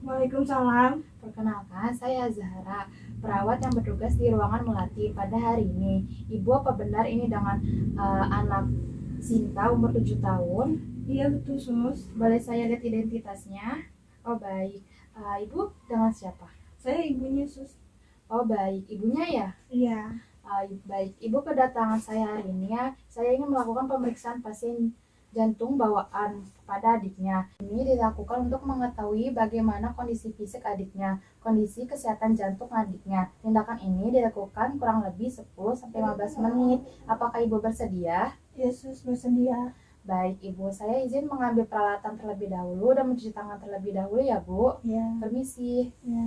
Waalaikumsalam. Perkenalkan, saya Zahra, perawat yang bertugas di ruangan melati pada hari ini. Ibu, apa benar ini dengan anak Sinta umur 7 tahun? Iya betul sus. Boleh saya lihat identitasnya? Oh baik. Ibu dengan siapa? Saya ibunya sus. Oh baik, ibunya ya? Iya. Baik, Ibu kedatangan saya hari ini ya. Saya ingin melakukan pemeriksaan pasien jantung bawaan pada adiknya. Ini dilakukan untuk mengetahui bagaimana kondisi fisik adiknya, kondisi kesehatan jantung adiknya. Tindakan ini dilakukan kurang lebih 10-15 menit. Apakah Ibu bersedia? Iya sus, bersedia. Baik, Ibu. Saya izin mengambil peralatan terlebih dahulu dan mencuci tangan terlebih dahulu ya, Bu. Iya. Permisi. Iya.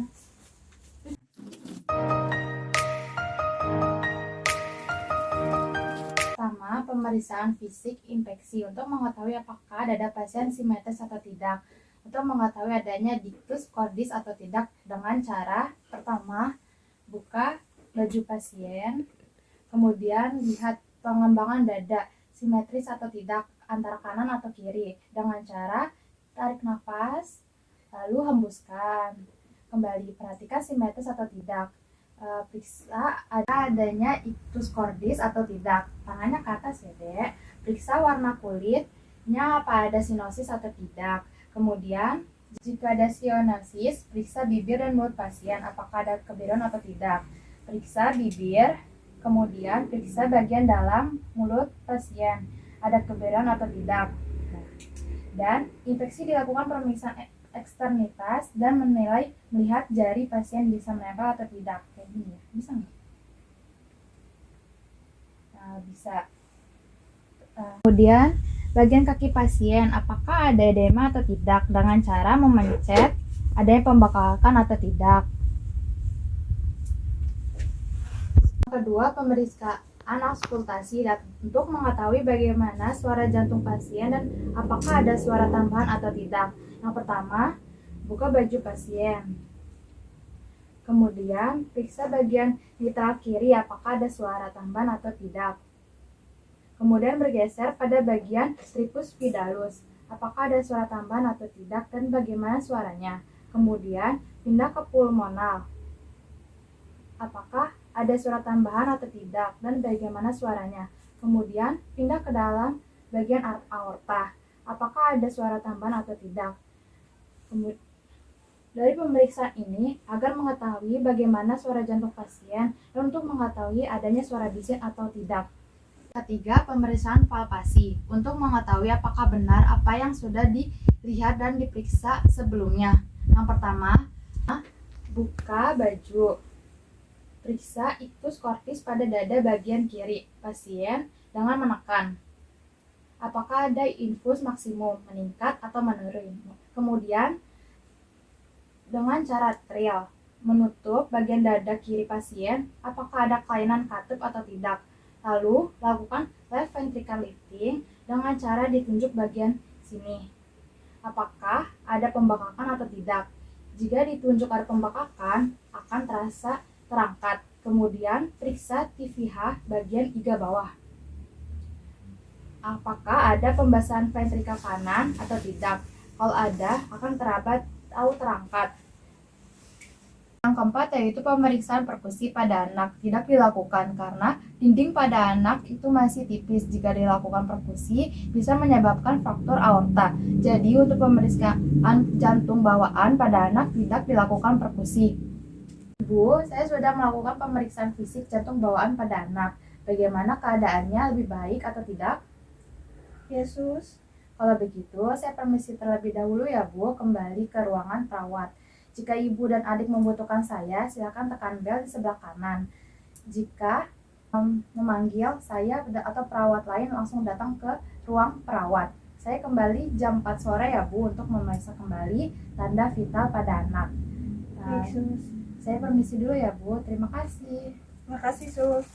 Pertama, pemeriksaan fisik infeksi untuk mengetahui apakah dada pasien simetris atau tidak. Untuk mengetahui adanya dictus cordis atau tidak dengan cara pertama, buka baju pasien, kemudian lihat pengembangan dada simetris atau tidak antara kanan atau kiri dengan cara tarik nafas, lalu hembuskan. Kembali perhatikan simetris atau tidak. Periksa adanya ictus cordis atau tidak. Tangannya ke atas ya, Dek. Periksa warna kulitnya apa ada sinosis atau tidak. Kemudian, jika ada sinosis, periksa bibir dan mulut pasien apakah ada kebiruan atau tidak. Periksa bibir, kemudian periksa bagian dalam mulut pasien ada kebiruan atau tidak. Dan infeksi dilakukan pemeriksaan eksternitas dan melihat jari pasien bisa menempel atau tidak. Kayak gini ya, bisa nggak? Nah, bisa. Kemudian bagian kaki pasien apakah ada edema atau tidak dengan cara memencet adanya pembengkakan atau tidak. Kedua, pemeriksaan auskultasi untuk mengetahui bagaimana suara jantung pasien dan apakah ada suara tambahan atau tidak. Yang pertama, buka baju pasien. Kemudian, periksa bagian mitral kiri apakah ada suara tambahan atau tidak. Kemudian bergeser pada bagian tripus pidalus, apakah ada suara tambahan atau tidak dan bagaimana suaranya. Kemudian, pindah ke pulmonal. Apakah ada suara tambahan atau tidak dan bagaimana suaranya. Kemudian, pindah ke dalam bagian aorta. Apakah ada suara tambahan atau tidak. Dari pemeriksaan ini agar mengetahui bagaimana suara jantung pasien dan untuk mengetahui adanya suara bising atau tidak. Ketiga, pemeriksaan palpasi untuk mengetahui apakah benar apa yang sudah dilihat dan diperiksa sebelumnya. Yang pertama, buka baju. Periksa ictus cordis pada dada bagian kiri pasien dengan menekan. Apakah ada infus maksimum meningkat atau menurun. Kemudian dengan cara trial menutup bagian dada kiri pasien apakah ada kelainan katup atau tidak. Lalu lakukan left ventricle lifting dengan cara ditunjuk bagian sini. Apakah ada pembengkakan atau tidak. Jika ditunjuk ada pembengkakan akan terasa terangkat. Kemudian periksa TVH bagian iga bawah. Apakah ada pembasahan ventrikel kanan atau tidak? Kalau ada, akan terabat atau terangkat. Yang keempat yaitu pemeriksaan perkusi pada anak. Tidak dilakukan karena dinding pada anak itu masih tipis. Jika dilakukan perkusi, bisa menyebabkan fraktur aorta. Jadi untuk pemeriksaan jantung bawaan pada anak tidak dilakukan perkusi. Ibu, saya sudah melakukan pemeriksaan fisik jantung bawaan pada anak. Bagaimana keadaannya, lebih baik atau tidak? Yesus. Kalau begitu, saya permisi terlebih dahulu ya Bu, kembali ke ruangan perawat. Jika ibu dan adik membutuhkan saya, silakan tekan bel di sebelah kanan. Jika memanggil saya atau perawat lain langsung datang ke ruang perawat. Saya kembali jam 4 sore ya Bu untuk memeriksa kembali tanda vital pada anak. Yesus. Saya permisi dulu ya Bu, terima kasih. Terima kasih sus.